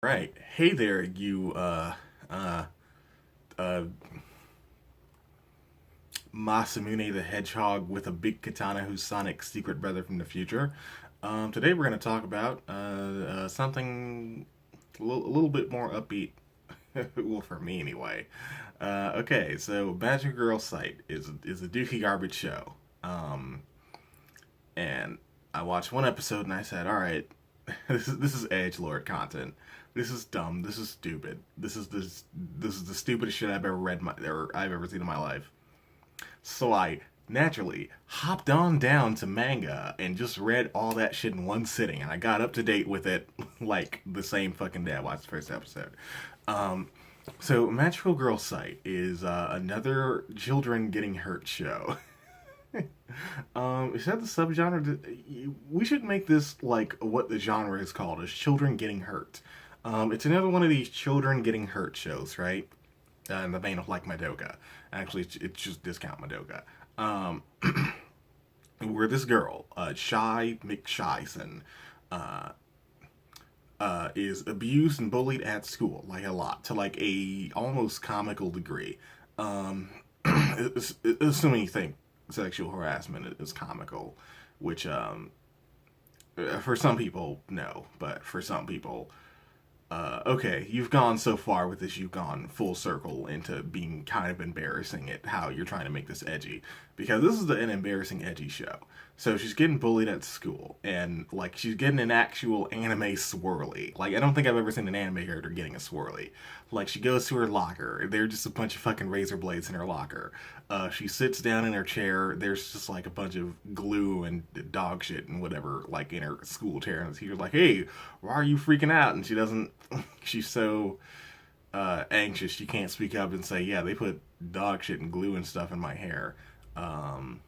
Right. Hey there, you uh uh Masamune the Hedgehog with a big katana who's Sonic's secret brother from the future. Today we're gonna talk about something a little bit more upbeat. Well, for me anyway. Okay, so Magic Girl Sight is a dookie garbage show. Um, and I watched one episode and I said, all right, this is edgelord content. This is dumb. This is stupid. This is the stupidest shit I've ever read or I've ever seen in my life. So I naturally hopped on down to manga and just read all that shit in one sitting, and I got up to date with it like the same fucking day I watched the first episode. Um, so Magical Girl Sight is another children getting hurt show. Is that the subgenre? We should make this like what the genre is called: is children getting hurt. It's another one of these children getting hurt shows, right? In the vein of like Madoka. Actually, it's just discount Madoka. Um, where this girl, Shy McShyson, uh, is abused and bullied at school, like a lot, to like a almost comical degree. Um, assuming you think sexual harassment is comical, which for some people no, but for some people okay, you've gone so far with this, you've gone full circle into being kind of embarrassing at how you're trying to make this edgy. Because this is an embarrassing, edgy show. So she's getting bullied at school, and like she's getting an actual anime swirly. Like I don't think I've ever seen an anime character getting a swirly. Like she goes to her locker, there's just a bunch of fucking razor blades in her locker. She sits down in her chair, there's just like a bunch of glue and dog shit and whatever like in her school chair, and the teacher's like, "Hey, why are you freaking out?" And she doesn't. She's so anxious she can't speak up and say, "Yeah, they put dog shit and glue and stuff in my hair." Um,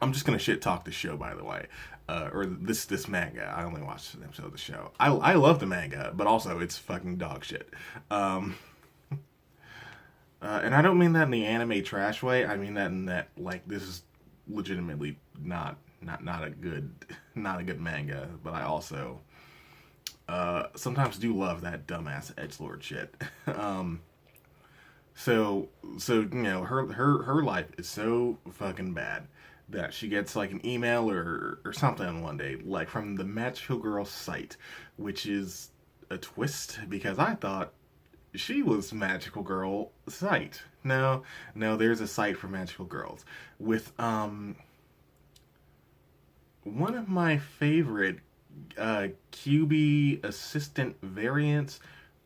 I'm just gonna shit talk the show, by the way, or this manga. I only watched an episode of the show. I love the manga, but also it's fucking dog shit. Um, and I don't mean that in the anime trash way. I mean that in that like this is legitimately not a good not a good manga. But I also sometimes do love that dumbass edgelord shit. um, so you know her life is so fucking bad that she gets like an email or something one day like from the Magical Girl site, which is a twist because I thought she was Magical Girl site. No, no, there's a site for Magical Girls with one of my favorite QB assistant variants,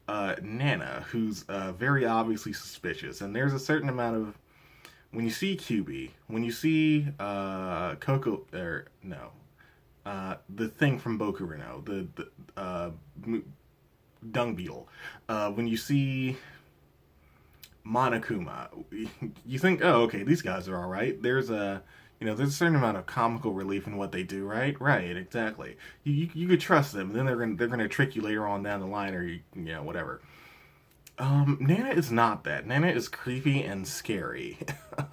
Nana, who's very obviously suspicious. And there's a certain amount of when you see QB, when you see Coco, or no, the thing from Boku no, dung beetle. When you see Monokuma, you think, oh, okay, these guys are all right. There's a certain amount of comical relief in what they do, right? Right, exactly. You could trust them, and then they're gonna trick you later on down the line, or whatever. Nana is not that. Nana is creepy and scary,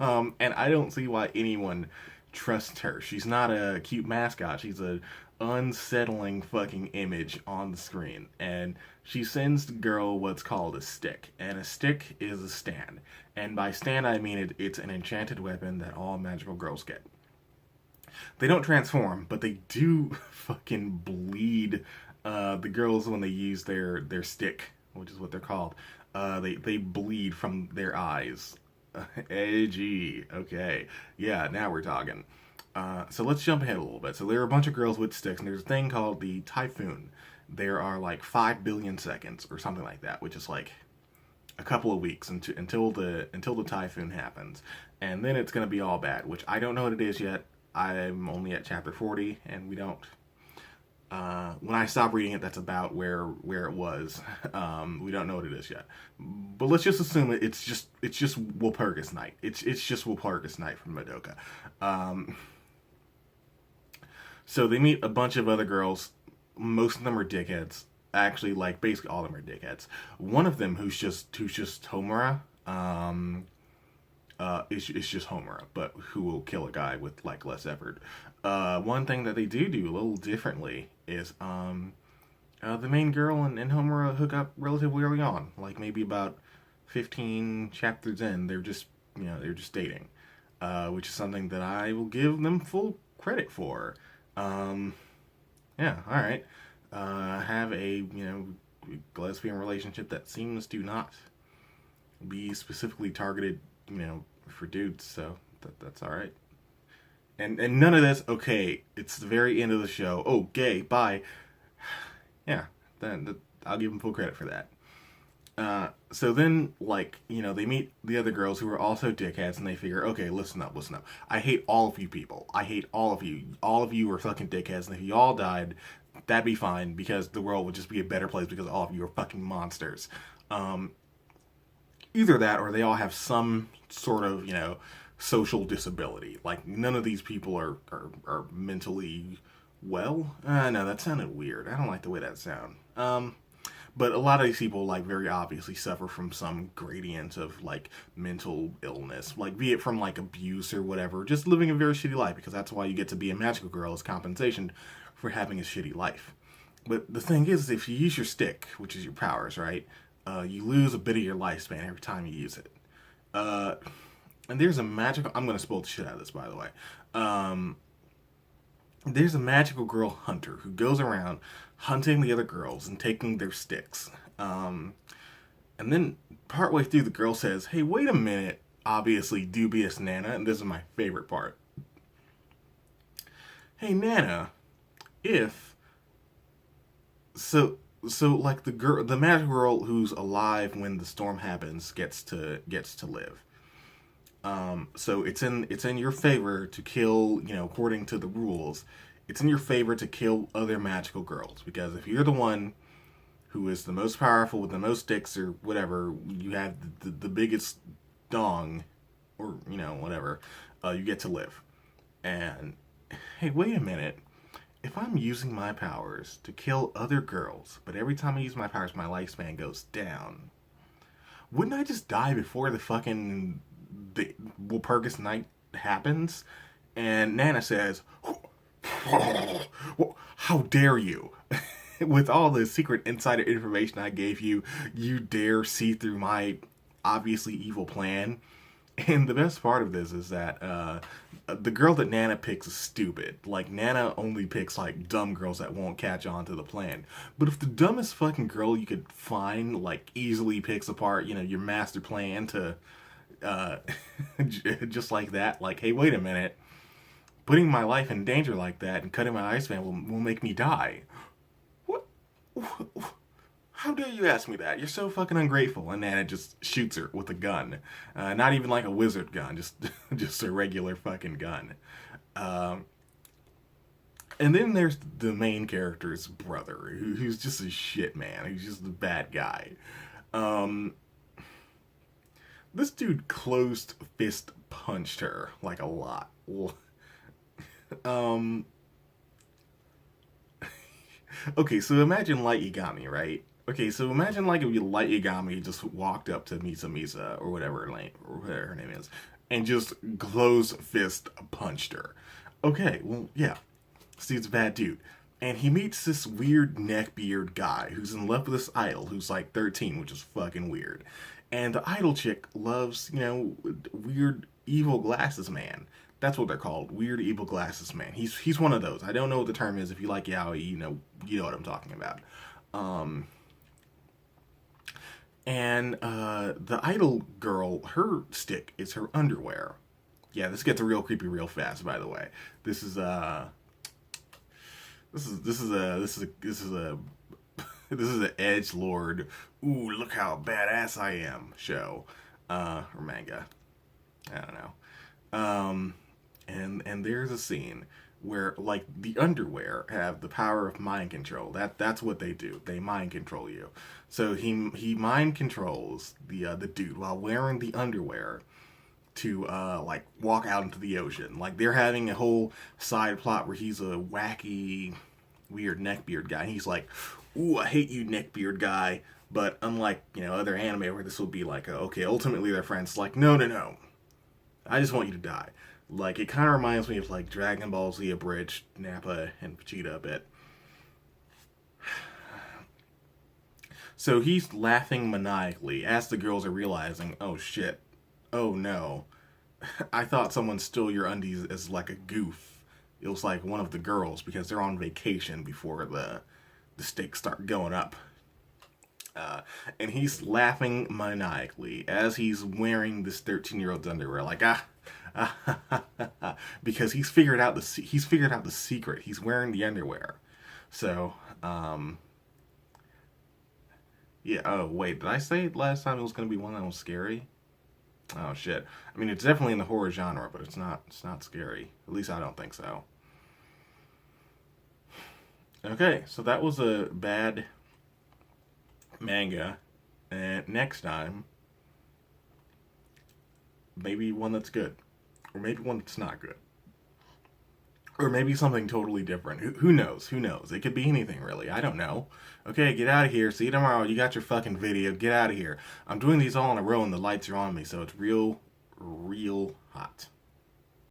and I don't see why anyone trusts her. She's not a cute mascot. She's a unsettling fucking image on the screen, and she sends the girl what's called a stick, and a stick is a stand, and by stand I mean it's an enchanted weapon that all magical girls get. They don't transform, but they do fucking bleed. The girls when they use their stick, which is what they're called, they bleed from their eyes. Edgy. Okay. Yeah, now we're talking. So let's jump ahead a little bit. So there are a bunch of girls with sticks, and there's a thing called the typhoon. There are like 5 billion seconds or something like that, which is like a couple of weeks until the typhoon happens, and then it's gonna be all bad. Which I don't know what it is yet. I'm only at chapter 40, and we don't. When I stop reading it, that's about where it was. We don't know what it is yet, but let's just assume it's just Walpurgis Night. It's just Walpurgis Night from Madoka. Um, so they meet a bunch of other girls. Most of them are dickheads. Actually, like basically all of them are dickheads. One of them who's just Homura. It's just Homura, but who will kill a guy with like less effort. One thing that they do a little differently is the main girl and Homura hook up relatively early on, like maybe about 15 chapters in. They're just dating, which is something that I will give them full credit for. Um, yeah, all right. Have a lesbian relationship that seems to not be specifically targeted, for dudes. So that's all right. And none of this. Okay, it's the very end of the show. Oh, gay. Bye. Yeah, then I'll give them full credit for that. So then, they meet the other girls who are also dickheads, and they figure, okay, listen up, listen up. I hate all of you people. I hate all of you. All of you are fucking dickheads, and if you all died, that'd be fine, because the world would just be a better place because all of you are fucking monsters. Um, Either that, or they all have some sort of, social disability. Like, none of these people are mentally well. No, that sounded weird. I don't like the way that sounded. But a lot of these people, like, very obviously suffer from some gradient of, like, mental illness. Like, be it from, like, abuse or whatever. Just living a very shitty life, because that's why you get to be a magical girl as compensation for having a shitty life. But the thing is, if you use your stick, which is your powers, right, you lose a bit of your lifespan every time you use it. Uh, and there's a magical... I'm going to spoil the shit out of this, by the way. Um, there's a magical girl hunter who goes around hunting the other girls and taking their sticks. And then partway through, the girl says, "Hey, wait a minute, obviously dubious Nana," and this is my favorite part. "Hey, Nana, if so like the magic girl who's alive when the storm happens gets to live. So it's in your favor to kill, according to the rules, it's in your favor to kill other magical girls, because if you're the one who is the most powerful with the most sticks or whatever, you have the biggest dong, or whatever, you get to live. And hey, wait a minute. If I'm using my powers to kill other girls, but every time I use my powers, my lifespan goes down, wouldn't I just die before the Walpurgis night happens?" And Nana says, "How dare you? With all the secret insider information I gave you, you dare see through my obviously evil plan?" And the best part of this is that the girl that Nana picks is stupid. Like, Nana only picks, like, dumb girls that won't catch on to the plan. But if the dumbest fucking girl you could find, like, easily picks apart, your master plan to, uh, just like that, like, hey, wait a minute, putting my life in danger like that and cutting my lifespan will make me die. What? How dare you ask me that? You're so fucking ungrateful. And Nana just shoots her with a gun. Not even like a wizard gun, just just a regular fucking gun. Um, and then there's the main character's brother, who's just a shit man. He's just the bad guy. Um, this dude closed fist punched her, like, a lot. Um, okay, so imagine Light Yagami, right? Okay, so imagine, like, if you Light Yagami just walked up to Misa Misa, or whatever her name is, and just closed fist punched her. Okay, well, yeah, Steve's a bad dude. And he meets this weird neckbeard guy who's in love with this idol who's like 13, which is fucking weird. And the idol chick loves, weird evil glasses man. That's what they're called, weird evil glasses man. He's one of those. I don't know what the term is. If you like yaoi, you know what I'm talking about. Um, and the idol girl, her stick is her underwear. Yeah, this gets real creepy real fast. By the way, this is this is an edge lord. Ooh, look how badass I am show, or manga. I don't know. And there's a scene where, like, the underwear have the power of mind control. That's what they do. They mind control you. So he mind controls the dude while wearing the underwear to like walk out into the ocean. Like, they're having a whole side plot where he's a wacky, weird neckbeard guy. He's like, "Ooh, I hate you, neckbeard guy." But unlike, other anime where this would be like, okay, ultimately they're friends. Like, no, no, no. I just want you to die. Like, it kind of reminds me of, like, Dragon Ball Z Abridged, Nappa, and Vegeta a bit. So he's laughing maniacally as the girls are realizing, oh shit, oh no. I thought someone stole your undies as like a goof. It was like one of the girls because they're on vacation before the stakes start going up. And he's laughing maniacally as he's wearing this 13-year-old's underwear, like because he's figured out the secret. He's wearing the underwear. So, yeah. Oh wait, did I say last time it was gonna be one that was scary? Oh shit. I mean, it's definitely in the horror genre, but it's not. It's not scary. At least I don't think so. Okay, so that was a bad manga, and next time maybe one that's good, or maybe one that's not good, or maybe something totally different. Who knows? Who knows? It could be anything, really. I don't know. Okay, get out of here. See you tomorrow. You got your fucking video. Get out of here. I'm doing these all in a row, and the lights are on me, so it's real hot.